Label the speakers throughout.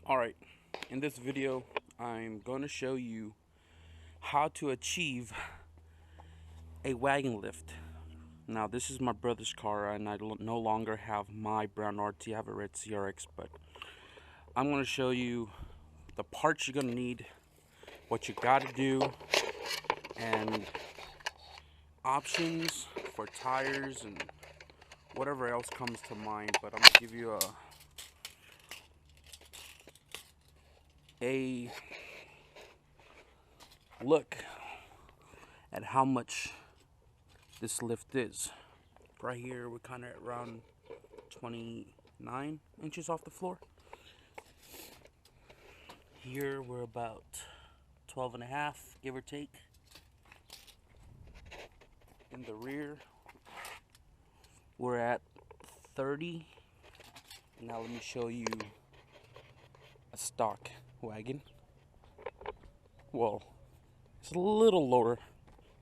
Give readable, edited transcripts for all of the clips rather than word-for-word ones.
Speaker 1: Alright, in this video I'm going to show you how to achieve a wagon lift. Now this is my brother's car and I no longer have my brown RT, I have a red CRX, but I'm going to show you the parts you're going to need, what you got to do, and options for tires and whatever else comes to mind. But I'm going to give you a look at how much this lift is. Right here we're kind of around 29 inches off the floor. Here we're about 12 and a half, give or take. In the rear we're at 30. Now let me show you a stock wagon. Well, it's a little lower,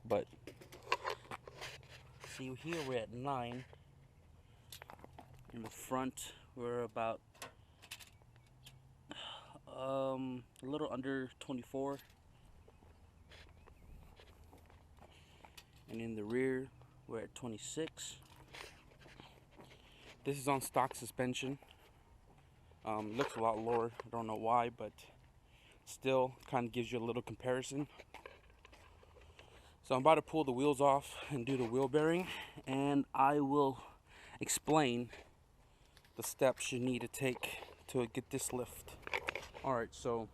Speaker 1: but see here we're at 9. In the front we're about a little under 24, and in the rear we're at 26. This is on stock suspension. Looks a lot lower, I don't know why, but still kind of gives you a little comparison. So I'm about to pull the wheels off and do the wheel bearing, and I will explain the steps you need to take to get this lift. Alright, so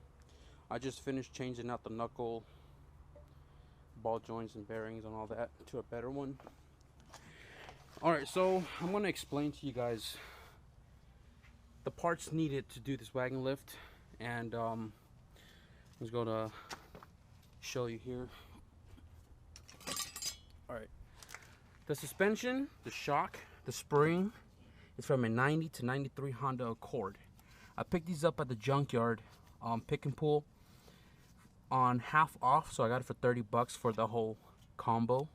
Speaker 1: I just finished changing out the knuckle, ball joints and bearings and all that to a better one. Alright, so I'm going to explain to you guys the parts needed to do this wagon lift, and I'm just going to show you here. Alright, the suspension, the shock, the spring is from a 90 to 93 Honda Accord. I picked these up at the junkyard, pick and pull, on half off, so I got it for 30 bucks for the whole combo.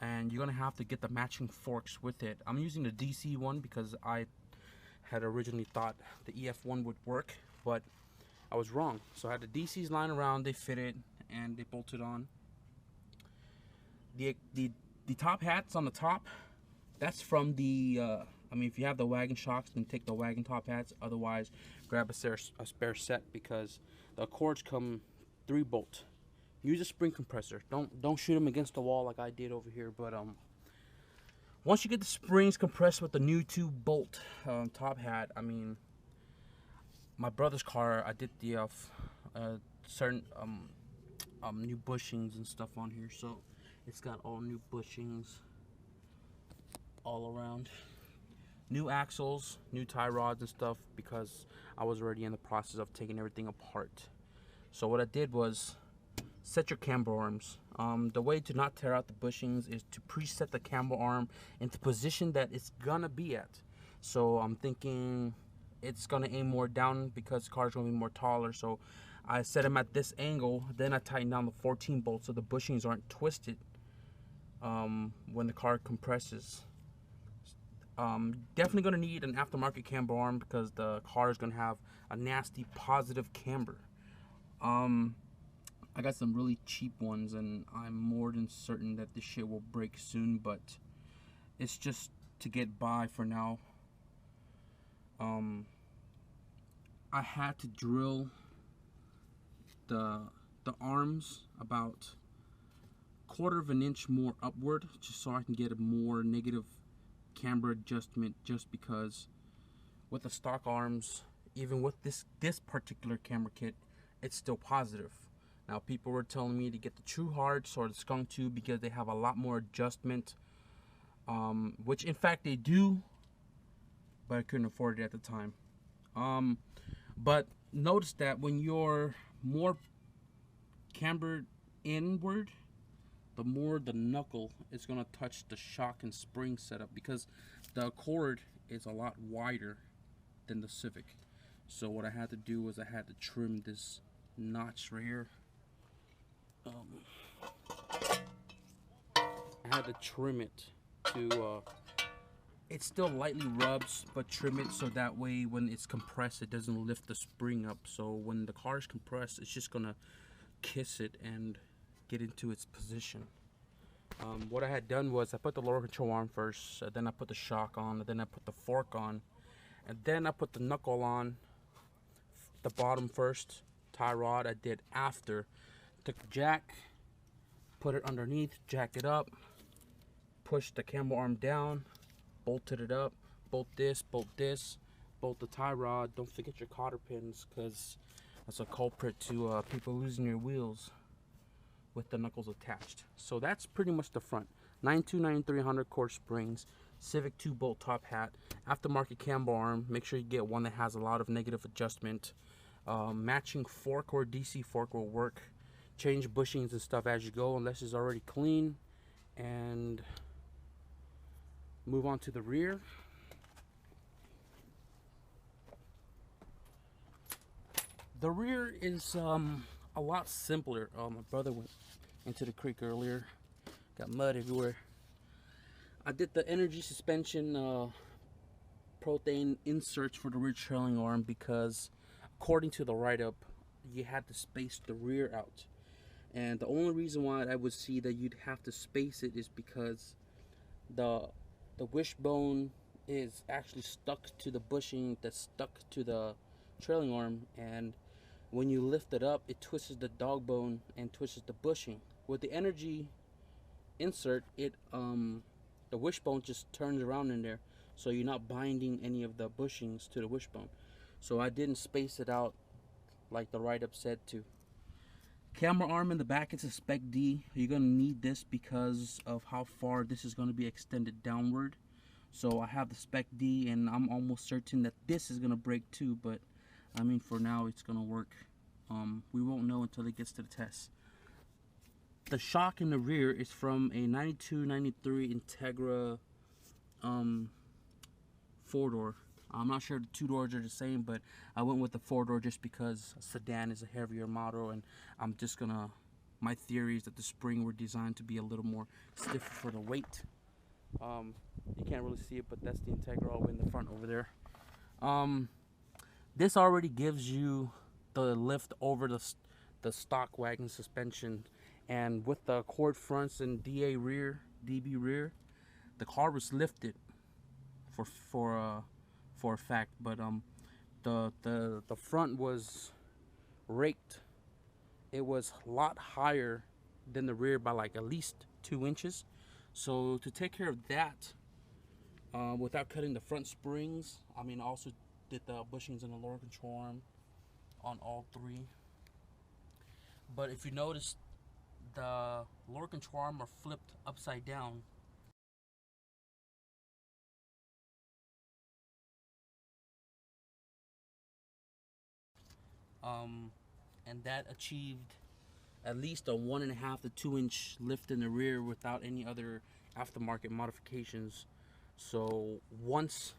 Speaker 1: And you're gonna have to get the matching forks with it. I'm using the DC one because I had originally thought the EF one would work, but I was wrong. So I had the DCs lying around, they fitted and they bolted on. The top hats on the top, that's from the I mean, if you have the wagon shocks, then take the wagon top hats. Otherwise, grab a spare set, because the Accords come 3-bolt. Use a spring compressor. Don't shoot them against the wall like I did over here. But once you get the springs compressed with the new 2-bolt top hat, I mean, my brother's car, I did the certain new bushings and stuff on here, so it's got all new bushings all around, new axles, new tie rods and stuff, because I was already in the process of taking everything apart. So what I did was set your camber arms. The way to not tear out the bushings is to preset the camber arm into position that it's gonna be at. So I'm thinking it's gonna aim more down because the car's gonna be more taller, so I set them at this angle. Then I tighten down the 14 bolts so the bushings aren't twisted when the car compresses. Definitely gonna need an aftermarket camber arm because the car is gonna have a nasty positive camber. I got some really cheap ones, and I'm more than certain that this shit will break soon, but it's just to get by for now. I had to drill the arms about 1/4 of an inch more upward, just so I can get a more negative camber adjustment, just because with the stock arms, even with this particular camber kit, it's still positive. Now people were telling me to get the True Hearts or the Skunk Tube because they have a lot more adjustment, which in fact they do, but I couldn't afford it at the time. But notice that when you're more cambered inward, the more the knuckle is going to touch the shock and spring setup, because the Accord is a lot wider than the Civic. So what I had to do was I had to trim this notch right here. I had to trim it to it still lightly rubs, but trim it so that way when it's compressed it doesn't lift the spring up. So when the car is compressed, it's just gonna kiss it and get into its position. What I had done was I put the lower control arm first, then I put the shock on, and then I put the fork on, and then I put the knuckle on the bottom first. Tie rod I did after. Took the jack, put it underneath, jack it up, push the camber arm down, bolted it up, bolt this, bolt the tie rod. Don't forget your cotter pins, because that's a culprit to people losing their wheels with the knuckles attached. So that's pretty much the front. 92-9300 core springs, Civic 2 bolt top hat, aftermarket camber arm. Make sure you get one that has a lot of negative adjustment. Matching fork or DC fork will work. Change bushings and stuff as you go unless it's already clean. And move on to the rear. The rear is a lot simpler. My brother went into the creek earlier, got mud everywhere. I did the energy suspension prothane inserts for the rear trailing arm because according to the write-up you had to space the rear out, and the only reason why I would see that you'd have to space it is because the wishbone is actually stuck to the bushing that's stuck to the trailing arm, and when you lift it up it twists the dog bone and twists the bushing. With the energy insert, it the wishbone just turns around in there, so you're not binding any of the bushings to the wishbone. So I didn't space it out like the write-up said to. Camber arm in the back, it's a Spec D. You're gonna need this because of how far this is gonna be extended downward. So I have the Spec D, and I'm almost certain that this is gonna break too, but I mean for now it's gonna work. We won't know until it gets to the test. The shock in the rear is from a 92-93 Integra 4-door. I'm not sure the 2 doors are the same, but I went with the 4-door just because a sedan is a heavier model, and I'm just gonna, my theory is that the spring were designed to be a little more stiff for the weight. You can't really see it, but that's the Integra all the way in the front over there. This already gives you the lift over the stock wagon suspension, and with the cord fronts and DB rear, the car was lifted for a fact, but the front was raked. It was a lot higher than the rear by like at least 2 inches. So to take care of that without cutting the front springs, I mean, also did the bushings in the lower control arm on all 3. But if you notice, the lower control arm are flipped upside down. And that achieved at least a 1.5 to 2 inch lift in the rear without any other aftermarket modifications. So once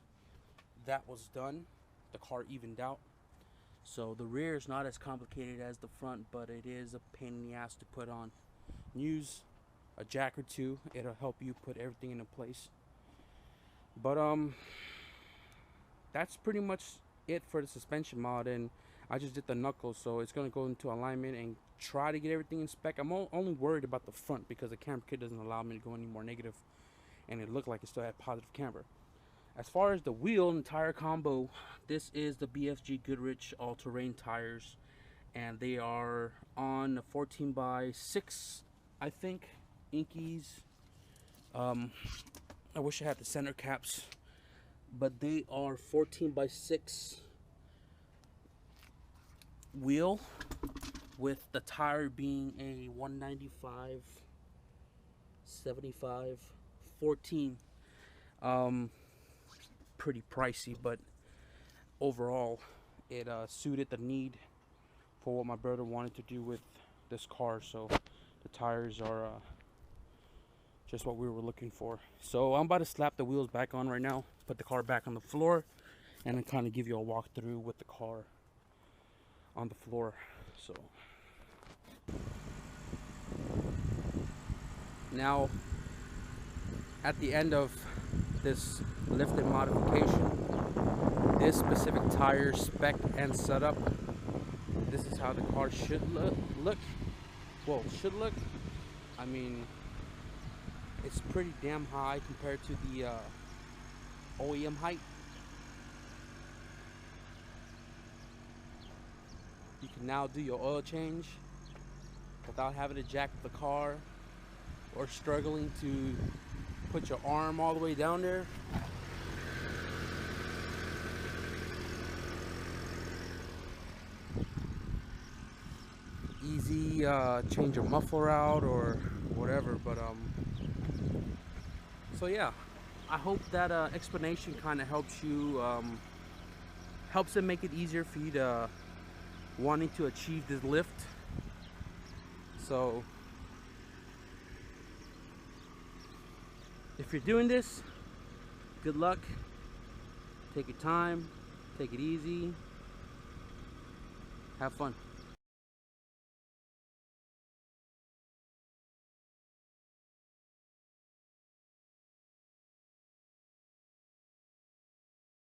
Speaker 1: that was done, the car evened out. So the rear is not as complicated as the front, but it is a pain in the ass to put on. Use a jack or two, it'll help you put everything into place. But that's pretty much it for the suspension mod, and I just did the knuckles, so it's gonna go into alignment and try to get everything in spec. I'm only worried about the front because the camber kit doesn't allow me to go any more negative, and it looked like it still had positive camber. As far as the wheel and tire combo, this is the BFG Goodrich all-terrain tires, and they are on 14x6, I think, Inkies. I wish I had the center caps, but they are 14x6 wheel with the tire being a 195 75 14. Pretty pricey, but overall it suited the need for what my brother wanted to do with this car. So the tires are just what we were looking for. So I'm about to slap the wheels back on right now, put the car back on the floor, and then kind of give you a walkthrough with the car on the floor. So now at the end of this lifted modification, this specific tire spec and setup, this is how the car should look. Well, should look. I mean, it's pretty damn high compared to the OEM height. You can now do your oil change without having to jack the car or struggling to put your arm all the way down there. Easy change your muffler out or whatever, but so yeah, I hope that explanation kind of helps you, helps it make it easier for you to wanting to achieve this lift. So if you're doing this, good luck. Take your time, take it easy, have fun.